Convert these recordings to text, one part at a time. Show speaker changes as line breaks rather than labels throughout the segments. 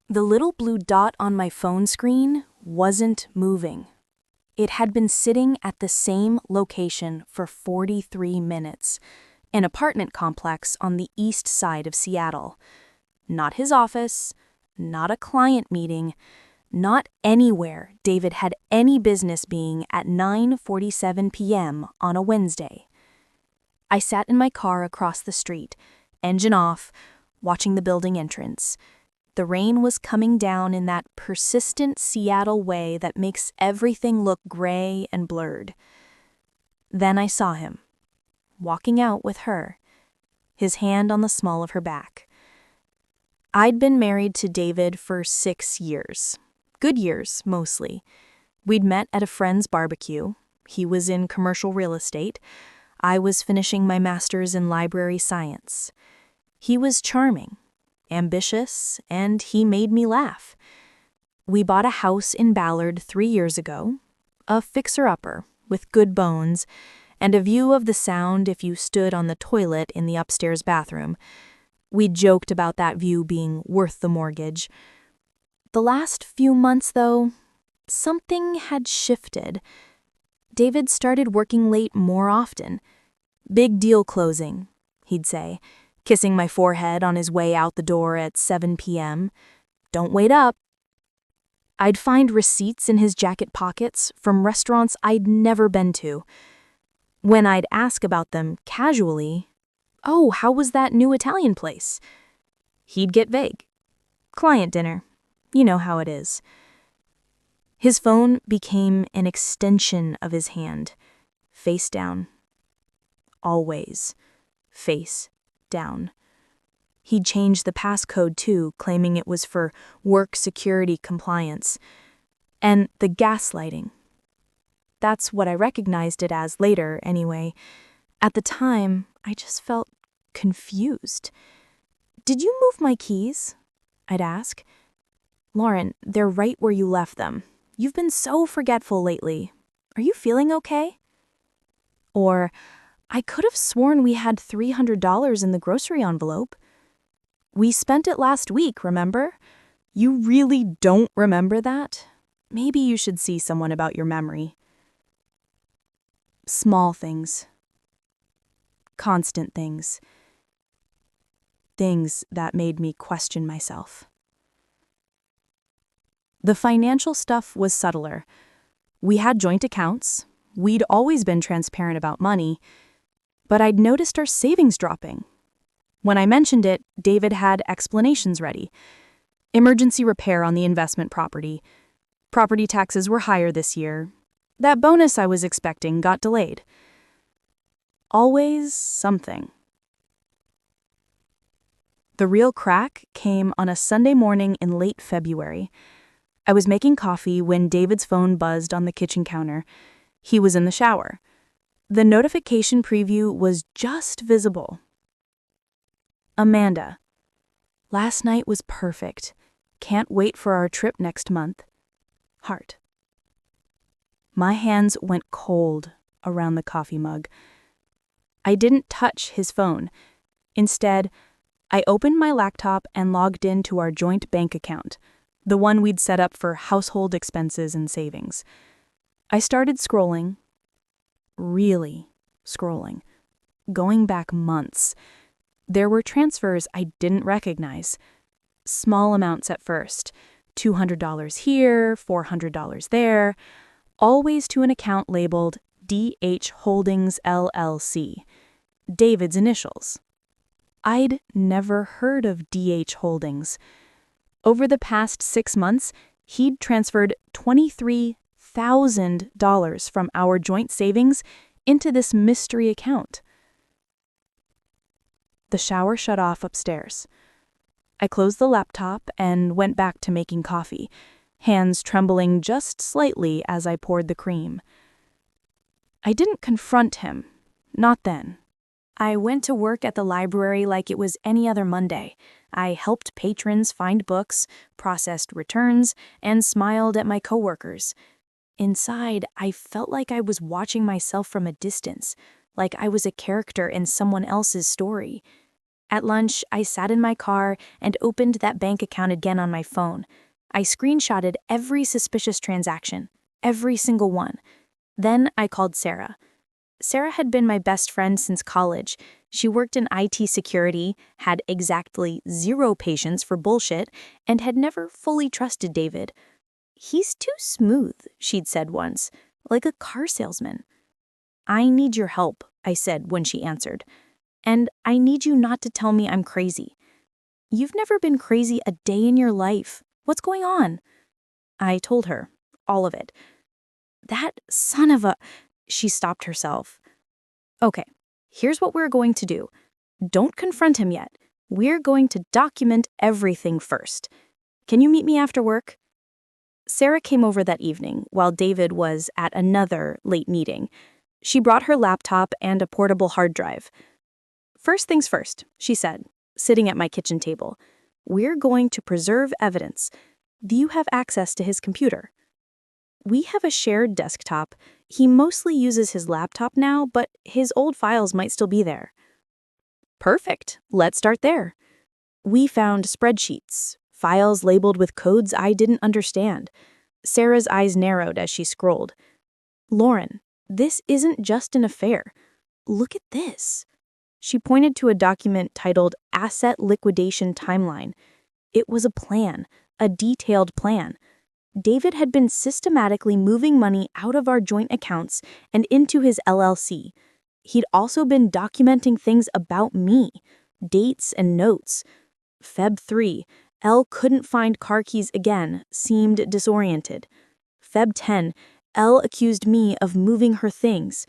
The little blue dot on my phone screen wasn't moving. It had been sitting at the same location for 43 minutes, an apartment complex on the east side of Seattle. Not his office, not a client meeting, not anywhere David had any business being at 9:47 p.m. on a Wednesday. I sat in my car across the street, engine off, watching the building entrance. The rain was coming down in that persistent Seattle way that makes everything look gray and blurred. Then I saw him, walking out with her, his hand on the small of her back. I'd been married to David for 6 years. Good years, mostly. We'd met at a friend's barbecue. He was in commercial real estate. I was finishing my master's in library science. He was charming, ambitious, and he made me laugh. We bought a house in Ballard 3 years ago, a fixer-upper with good bones, and a view of the Sound if you stood on the toilet in the upstairs bathroom. We joked about that view being worth the mortgage. The last few months, though, something had shifted. David started working late more often. Big deal closing, he'd say, kissing my forehead on his way out the door at 7 p.m. Don't wait up. I'd find receipts in his jacket pockets from restaurants I'd never been to. When I'd ask about them casually, "Oh, how was that new Italian place?" He'd get vague. Client dinner. You know how it is. His phone became an extension of his hand, face down. Always face down. He'd changed the passcode too, claiming it was for work security compliance. And the gaslighting. That's what I recognized it as later, anyway. At the time, I just felt confused. "Did you move my keys?" I'd ask. "Lauren, they're right where you left them. You've been so forgetful lately. Are you feeling okay?" Or, "I could have sworn we had $300 in the grocery envelope. We spent it last week, remember? You really don't remember that? Maybe you should see someone about your memory." Small things. Constant things. Things that made me question myself. The financial stuff was subtler. We had joint accounts. We'd always been transparent about money. But I'd noticed our savings dropping. When I mentioned it, David had explanations ready. Emergency repair on the investment property. Property taxes were higher this year. That bonus I was expecting got delayed. Always something. The real crack came on a Sunday morning in late February. I was making coffee when David's phone buzzed on the kitchen counter. He was in the shower. The notification preview was just visible. "Amanda. Last night was perfect. Can't wait for our trip next month. Heart." My hands went cold around the coffee mug. I didn't touch his phone. Instead, I opened my laptop and logged into our joint bank account, the one we'd set up for household expenses and savings. I started scrolling, really scrolling, going back months. There were transfers I didn't recognize. Small amounts at first, $200 here, $400 there, always to an account labeled DH Holdings LLC, David's initials. I'd never heard of DH Holdings. Over the past 6 months, he'd transferred $23,000 from our joint savings into this mystery account. The shower shut off upstairs. I closed the laptop and went back to making coffee, hands trembling just slightly as I poured the cream. I didn't confront him, not then. I went to work at the library like it was any other Monday. I helped patrons find books, processed returns, and smiled at my coworkers. Inside, I felt like I was watching myself from a distance, like I was a character in someone else's story. At lunch, I sat in my car and opened that bank account again on my phone. I screenshotted every suspicious transaction, every single one. Then I called Sarah. Sarah had been my best friend since college. She worked in IT security, had exactly zero patience for bullshit, and had never fully trusted David. "He's too smooth," she'd said once, "like a car salesman." "I need your help," I said when she answered. "And I need you not to tell me I'm crazy." "You've never been crazy a day in your life. What's going on?" I told her, all of it. "That son of a—" She stopped herself. "Okay, here's what we're going to do. Don't confront him yet. We're going to document everything first. Can you meet me after work?" Sarah came over that evening while David was at another late meeting. She brought her laptop and a portable hard drive. "First things first," she said, sitting at my kitchen table. "We're going to preserve evidence. Do you have access to his computer?" "We have a shared desktop. He mostly uses his laptop now, but his old files might still be there." "Perfect. Let's start there." We found spreadsheets, files labeled with codes I didn't understand. Sarah's eyes narrowed as she scrolled. "Lauren, this isn't just an affair. Look at this." She pointed to a document titled Asset Liquidation Timeline. It was a plan, a detailed plan. David had been systematically moving money out of our joint accounts and into his LLC. He'd also been documenting things about me, dates and notes. Feb 3, Elle couldn't find car keys again, seemed disoriented. Feb 10, Elle accused me of moving her things.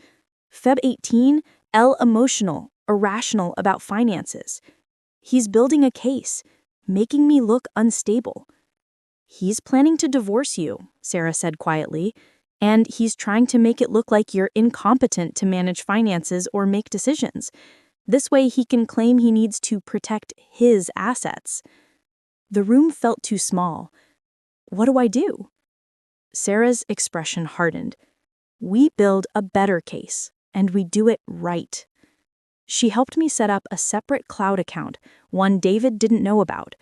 Feb 18, Elle emotional, irrational about finances. He's building a case, making me look unstable. "He's planning to divorce you," Sarah said quietly, "and he's trying to make it look like you're incompetent to manage finances or make decisions. This way he can claim he needs to protect his assets." The room felt too small. "What do I do?" Sarah's expression hardened. "We build a better case, and we do it right." She helped me set up a separate cloud account, one David didn't know about.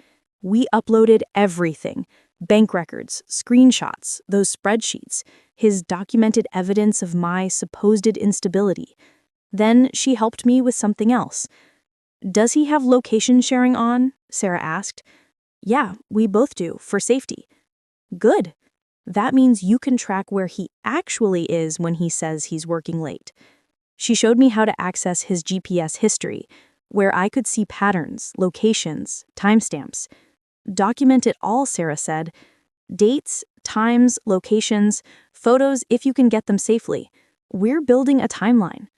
We uploaded everything: bank records, screenshots, those spreadsheets, his documented evidence of my supposed instability. Then she helped me with something else. "Does he have location sharing on?" Sarah asked. "Yeah, we both do, for safety." "Good. That means you can track where he actually is when he says he's working late." She showed me how to access his GPS history, where I could see patterns, locations, timestamps. "Document it all," Sarah said. "Dates, times, locations, photos if you can get them safely. We're building a timeline."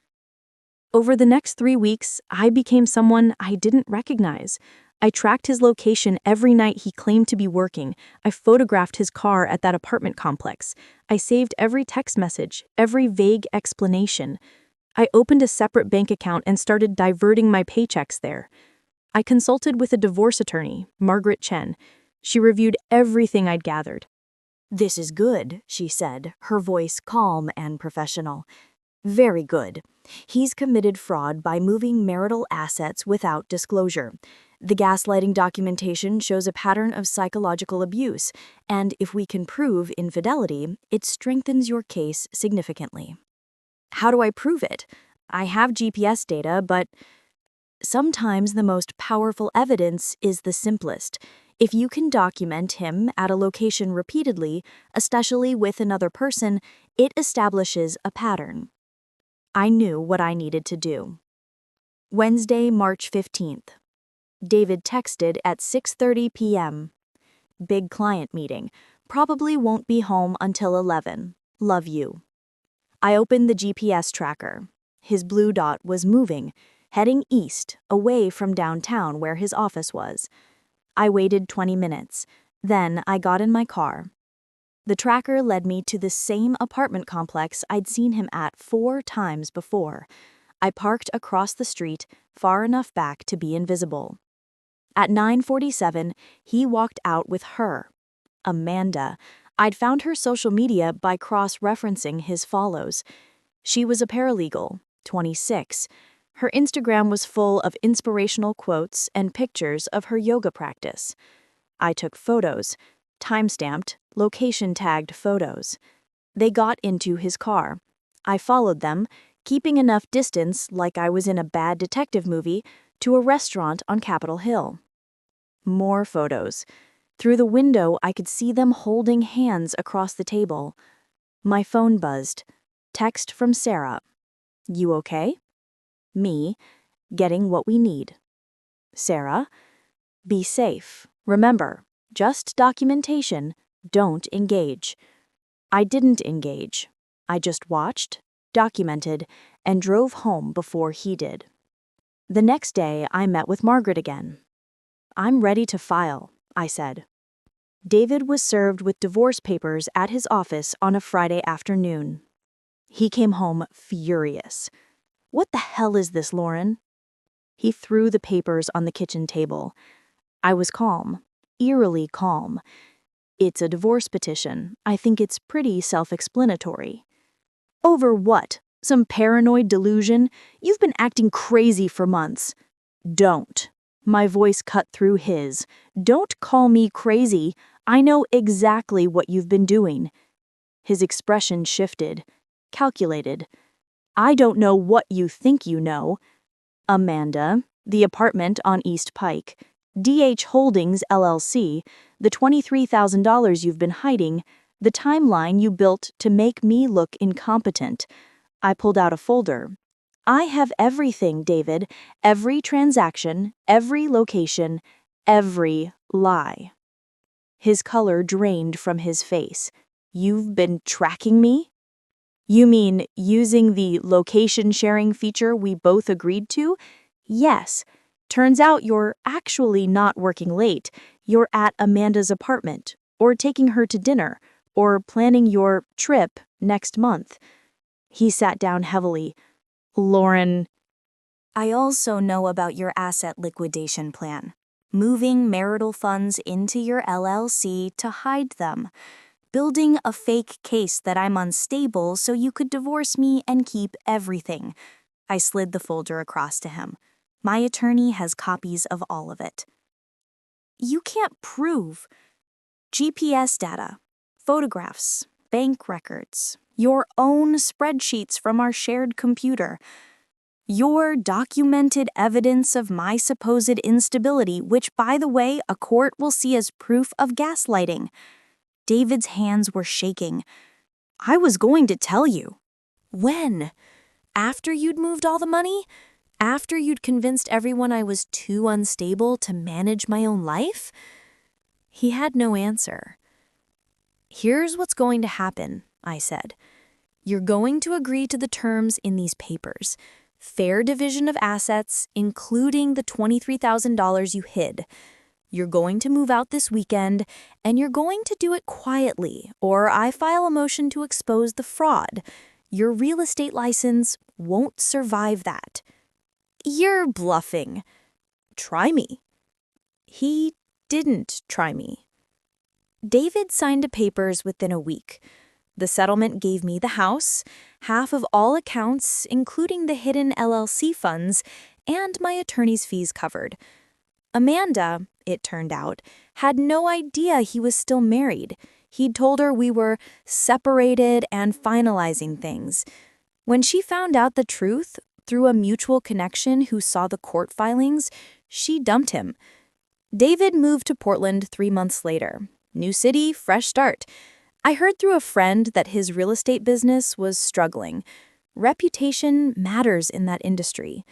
Over the next 3 weeks, I became someone I didn't recognize. I tracked his location every night he claimed to be working. I photographed his car at that apartment complex. I saved every text message, every vague explanation. I opened a separate bank account and started diverting my paychecks there. I consulted with a divorce attorney, Margaret Chen. She reviewed everything I'd gathered.
"This is good," she said, her voice calm and professional. "Very good. He's committed fraud by moving marital assets without disclosure. The gaslighting documentation shows a pattern of psychological abuse, and if we can prove infidelity, it strengthens your case significantly." "How do I prove it? I have GPS data, but—" "Sometimes the most powerful evidence is the simplest. If you can document him at a location repeatedly, especially with another person, it establishes a pattern." I knew what I needed to do. Wednesday, March 15th. David texted at 6:30 p.m. "Big client meeting. Probably won't be home until 11. Love you." I opened the GPS tracker. His blue dot was moving, heading east, away from downtown where his office was. I waited 20 minutes. Then I got in my car. The tracker led me to the same apartment complex I'd seen him at 4 times before. I parked across the street, far enough back to be invisible. At 9:47, he walked out with her. Amanda. I'd found her social media by cross-referencing his follows. She was a paralegal, 26. Her Instagram was full of inspirational quotes and pictures of her yoga practice. I took photos, time-stamped, location-tagged photos. They got into his car. I followed them, keeping enough distance like I was in a bad detective movie, to a restaurant on Capitol Hill. More photos. Through the window, I could see them holding hands across the table. My phone buzzed. Text from Sarah. You okay? Me, getting what we need. Sarah, be safe. Remember, just documentation, don't engage. I didn't engage. I just watched, documented, and drove home before he did. The next day, I met with Margaret again. I'm ready to file, I said. David was served with divorce papers at his office on a Friday afternoon. He came home furious. What the hell is this, Lauren? He threw the papers on the kitchen table. I was calm, eerily calm. It's a divorce petition. I think it's pretty self-explanatory. Over what? Some paranoid delusion? You've been acting crazy for months. Don't. My voice cut through his. Don't call me crazy. I know exactly what you've been doing. His expression shifted, calculated. I don't know what you think you know. Amanda, the apartment on East Pike, DH Holdings, LLC, the $23,000 you've been hiding, the timeline you built to make me look incompetent. I pulled out a folder. I have everything, David. Every transaction, every location, every lie. His color drained from his face. You've been tracking me? You mean using the location sharing feature we both agreed to? Yes. Turns out you're actually not working late. You're at Amanda's apartment, or taking her to dinner, or planning your trip next month. He sat down heavily. Lauren,
I also know about your asset liquidation plan. Moving marital funds into your LLC to hide them. Building a fake case that I'm unstable so you could divorce me and keep everything. I slid the folder across to him. My attorney has copies of all of it. You can't prove. GPS data, photographs, bank records, your own spreadsheets from our shared computer. Your documented evidence of my supposed instability, which, by the way, a court will see as proof of gaslighting. David's hands were shaking. I was going to tell you. When? After you'd moved all the money? After you'd convinced everyone I was too unstable to manage my own life? He had no answer. Here's what's going to happen, I said. You're going to agree to the terms in these papers. Fair division of assets, including the $23,000 you hid. You're going to move out this weekend, and you're going to do it quietly, or I file a motion to expose the fraud. Your real estate license won't survive that. You're bluffing. Try me. He didn't try me. David signed the papers within a week. The settlement gave me the house, half of all accounts, including the hidden LLC funds, and my attorney's fees covered. Amanda, it turned out, had no idea he was still married. He'd told her we were separated and finalizing things. When she found out the truth, through a mutual connection who saw the court filings, she dumped him. David moved to Portland 3 months later. New city, fresh start. I heard through a friend that his real estate business was struggling. Reputation matters in that industry.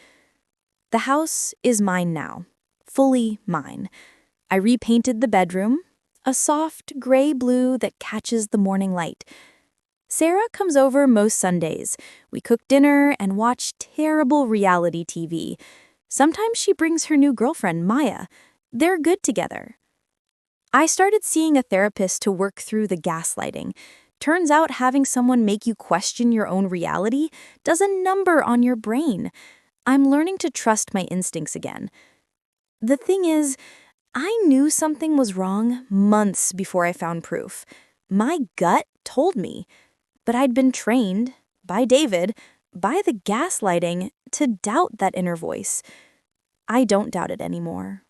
The house is mine now, fully mine. I repainted the bedroom, a soft gray blue that catches the morning light. Sarah comes over most Sundays. We cook dinner and watch terrible reality TV. Sometimes she brings her new girlfriend, Maya. They're good together. I started seeing a therapist to work through the gaslighting. Turns out having someone make you question your own reality does a number on your brain. I'm learning to trust my instincts again. The thing is, I knew something was wrong months before I found proof. My gut told me. But I'd been trained, by David, by the gaslighting, to doubt that inner voice. I don't doubt it anymore.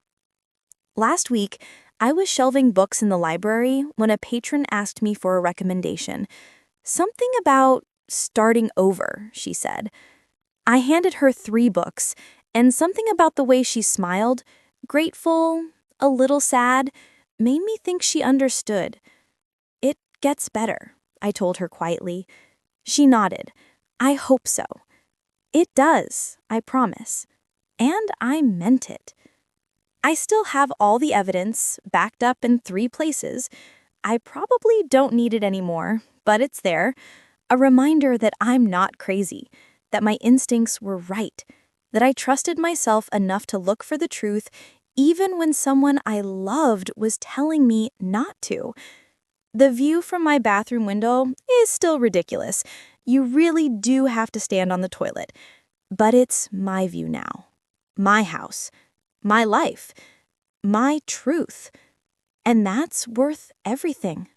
Last week, I was shelving books in the library when a patron asked me for a recommendation. Something about starting over, she said. I handed her 3 books, and something about the way she smiled, grateful, a little sad, made me think she understood. It gets better, I told her quietly. She nodded. I hope so. It does, I promise. And I meant it. I still have all the evidence, backed up in 3 places. I probably don't need it anymore, but it's there. A reminder that I'm not crazy, that my instincts were right, that I trusted myself enough to look for the truth even when someone I loved was telling me not to. The view from my bathroom window is still ridiculous. You really do have to stand on the toilet. But it's my view now. My house. My life. My truth. And that's worth everything.